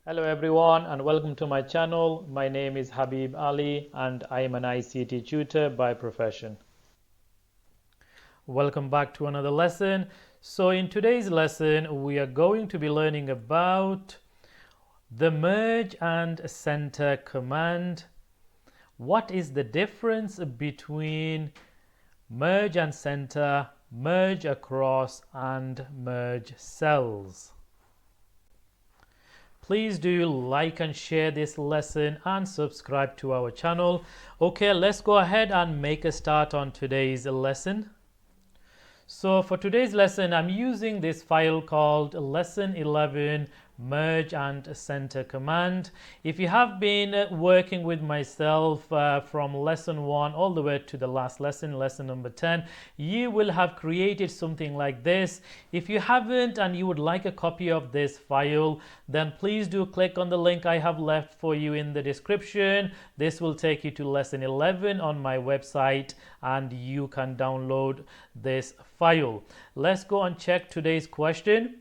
Hello everyone and welcome to my channel. My name is Habib Ali and I am an ICT tutor by profession. Welcome back to another lesson. So in today's lesson we are going to be learning about the merge and center command. What is the difference between merge and center, merge across and merge cells? Please do like and share this lesson and subscribe to our channel. Okay, let's go ahead and make a start on today's lesson. So for today's lesson, I'm using this file called lesson 11 merge and center command. If you have been working with myself from lesson 1 all the way to the last lesson, lesson number 10, you will have created something like this. If you haven't and you would like a copy of this file, then please do click on the link I have left for you in the description. This will take you to lesson 11 on my website and you can download this file. Let's go and check today's question.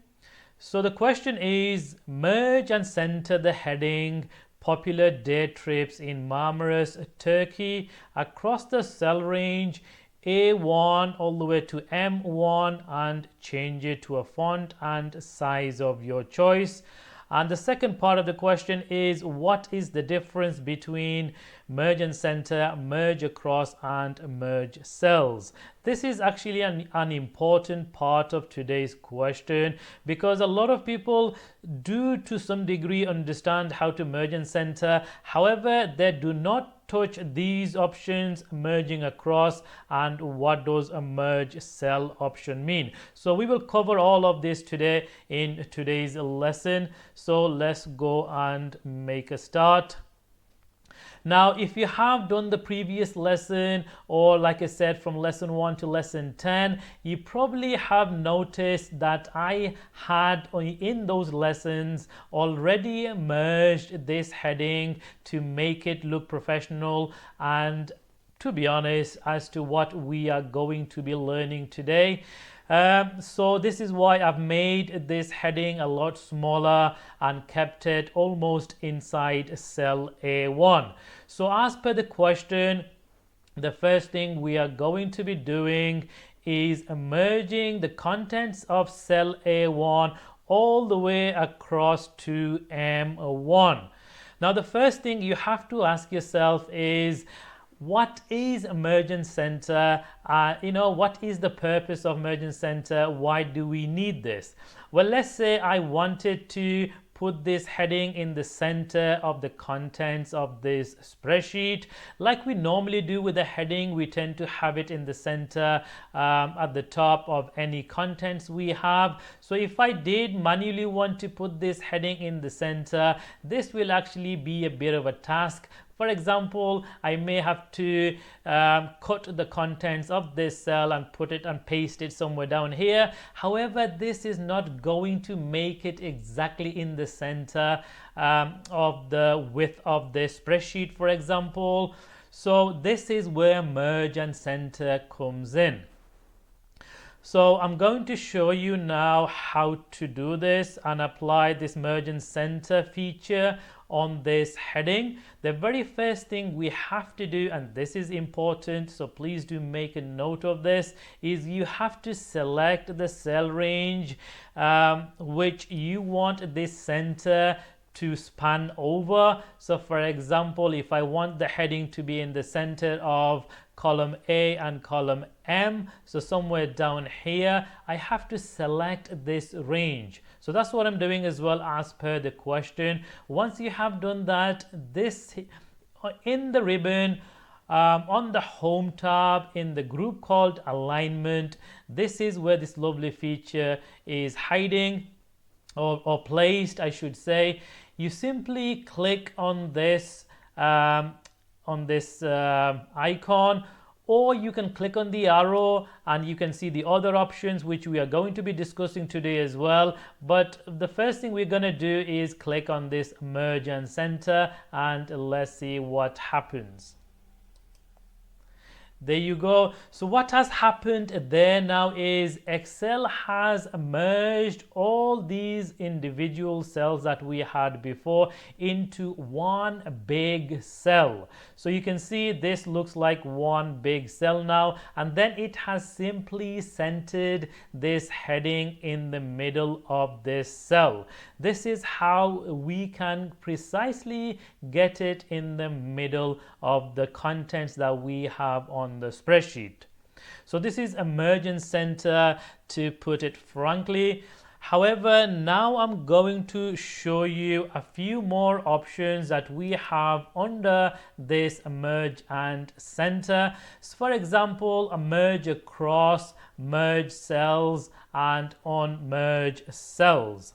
So the question is, merge and center the heading popular day trips in Marmaris, Turkey across the cell range A1 all the way to M1 and change it to a font and size of your choice. And the second part of the question is, what is the difference between merge and center, merge across and merge cells? This is actually an important part of today's question because a lot of people do to some degree understand how to merge and center. However, they do not touch these options, merging across and what does a merge cell option mean. So we will cover all of this today in today's lesson. So let's go and make a start. Now, if you have done the previous lesson, or like I said, from lesson 1 to lesson 10, you probably have noticed that I had in those lessons already merged this heading to make it look professional and, to be honest, as to what we are going to be learning today. So this is why I've made this heading a lot smaller and kept it almost inside cell A1. So as per the question, the first thing we are going to be doing is merging the contents of cell A1 all the way across to M1. Now the first thing you have to ask yourself is, what is a merge and center? What is the purpose of merge and center? Why do we need this? Well, let's say I wanted to put this heading in the center of the contents of this spreadsheet. Like we normally do with a heading, we tend to have it in the center at the top of any contents we have. So if I did manually want to put this heading in the center, this will actually be a bit of a task. For example, I may have to cut the contents of this cell and put it and paste it somewhere down here. However, this is not going to make it exactly in the center of the width of the spreadsheet, for example. So this is where merge and center comes in. So I'm going to show you now how to do this and apply this merge and center feature on this heading. The very first thing we have to do, and this is important, so please do make a note of this, is you have to select the cell range which you want this center to span over. So for example, if I want the heading to be in the center of column A and column M, so somewhere down here, I have to select this range. So that's what I'm doing as well as per the question. Once you have done that, this in the ribbon on the home tab in the group called alignment, this is where this lovely feature is hiding or placed, I should say. You simply click on this icon, or you can click on the arrow and you can see the other options which we are going to be discussing today as well. But the first thing we're going to do is click on this merge and center and let's see what happens. There you go. So what has happened there now is Excel has merged all these individual cells that we had before into one big cell. So you can see this looks like one big cell now, and then it has simply centered this heading in the middle of this cell. This is how we can precisely get it in the middle of the contents that we have on the spreadsheet. So this is a mergeacenter, to put it frankly. However, now I'm going to show you a few more options that we have under this merge and center. So for example, a merge across, merge cells, and on merge cells.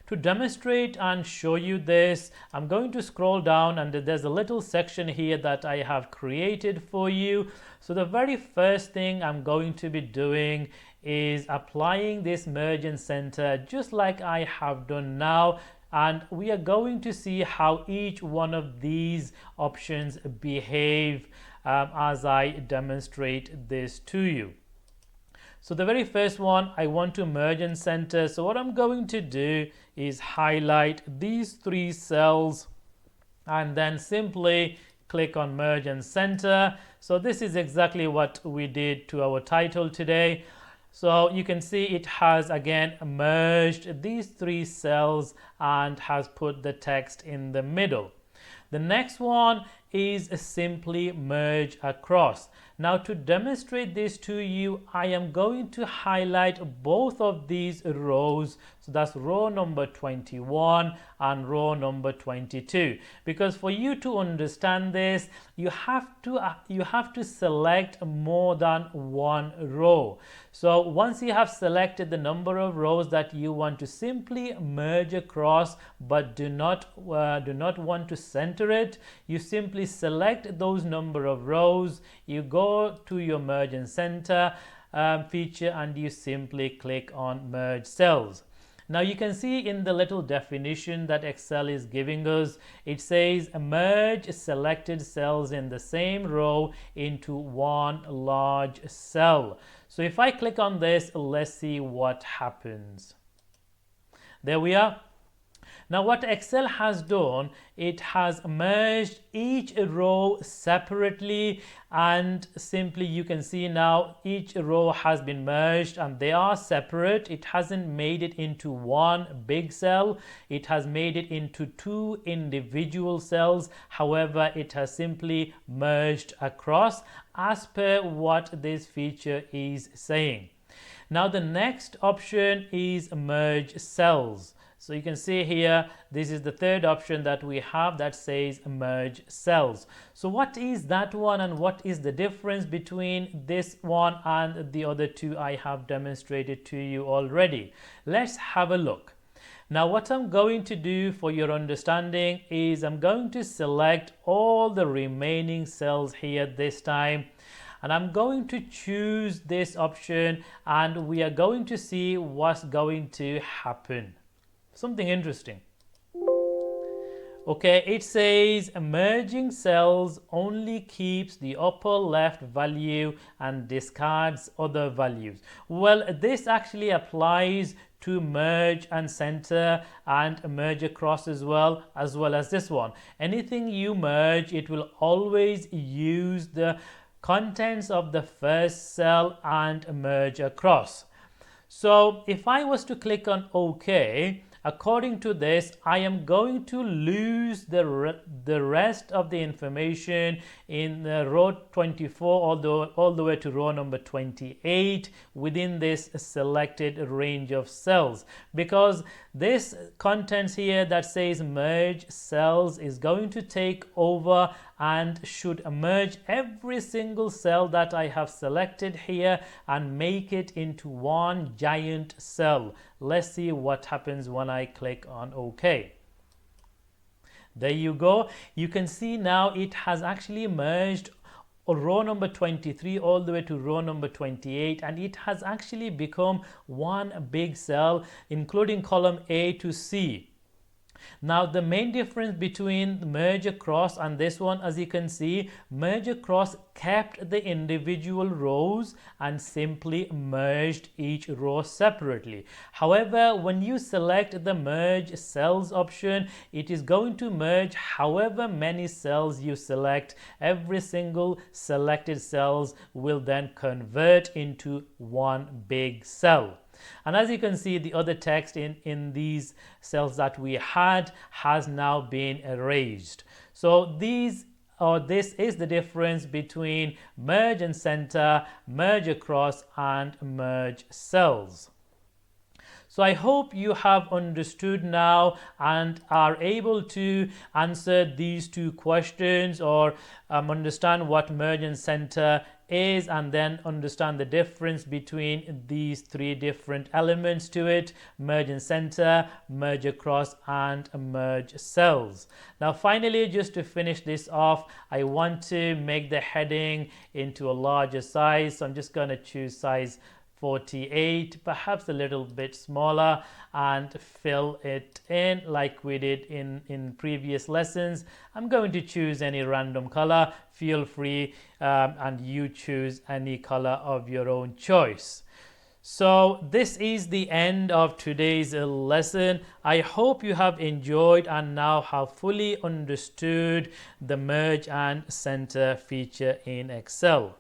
To demonstrate and show you this, I'm going to scroll down, and there's a little section here that I have created for you. So the very first thing I'm going to be doing is applying this mergeacenter just like I have done now, and we are going to see how each one of these options behave as I demonstrate this to you. So the very first one, I want to mergeacenter. So what I'm going to do is highlight these three cells and then simply click on mergeacenter. So this is exactly what we did to our title today. So you can see it has again merged these three cells and has put the text in the middle. The next one is simply merge across. Now to demonstrate this to you, I am going to highlight both of these rows. So that's row number 21 and row number 22, because for you to understand this, you have to select more than one row. So once you have selected the number of rows that you want to simply merge across but do not want to center it, you simply select those number of rows, you go to your mergeacenter feature, and you simply click on merge cells. Now you can see in the little definition that Excel is giving us, it says merge selected cells in the same row into one large cell. So if I click on this, let's see what happens. There we are. Now what Excel has done, it has merged each row separately, and simply you can see now each row has been merged and they are separate. It hasn't made it into one big cell, it has made it into two individual cells. However, it has simply merged across as per what this feature is saying. Now the next option is merge cells. So you can see here, this is the third option that we have that says merge cells. So what is that one, and what is the difference between this one and the other two I have demonstrated to you already? Let's have a look. Now what I'm going to do for your understanding is I'm going to select all the remaining cells here this time, and I'm going to choose this option, and we are going to see what's going to happen. Something interesting. Okay, it says merging cells only keeps the upper left value and discards other values. Well, this actually applies to merge and center and merge across as well as this one. Anything you merge, it will always use the contents of the first cell and merge across. So if I was to click on OK, according to this, I am going to lose the rest of the information in row 24 all the way to row number 28 within this selected range of cells, because this contents here that says merge cells is going to take over and should merge every single cell that I have selected here and make it into one giant cell. Let's see what happens when I click on OK. There you go. You can see now it has actually merged row number 23 all the way to row number 28, and it has actually become one big cell, including column A to C. Now the main difference between merge across and this one, as you can see, merge across kept the individual rows and simply merged each row separately. However, when you select the merge cells option, it is going to merge however many cells you select. Every single selected cells will then convert into one big cell. And as you can see, the other text in these cells that we had has now been erased. So this is the difference between merge and center, merge across, and merge cells. So I hope you have understood now and are able to answer these two questions, or understand what merge and center is, and then understand the difference between these three different elements to it: merge and center, merge across, and merge cells. Now finally, just to finish this off, I want to make the heading into a larger size, so I'm just going to choose size 48, perhaps a little bit smaller, and fill it in like we did in previous lessons. I'm going to choose any random color. Feel free and you choose any color of your own choice. So this is the end of today's lesson. I hope you have enjoyed and now have fully understood the merge and center feature in Excel.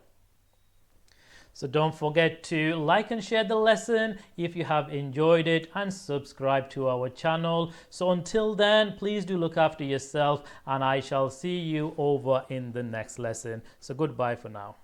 So don't forget to like and share the lesson if you have enjoyed it, and subscribe to our channel. So until then, please do look after yourself, and I shall see you over in the next lesson. So goodbye for now.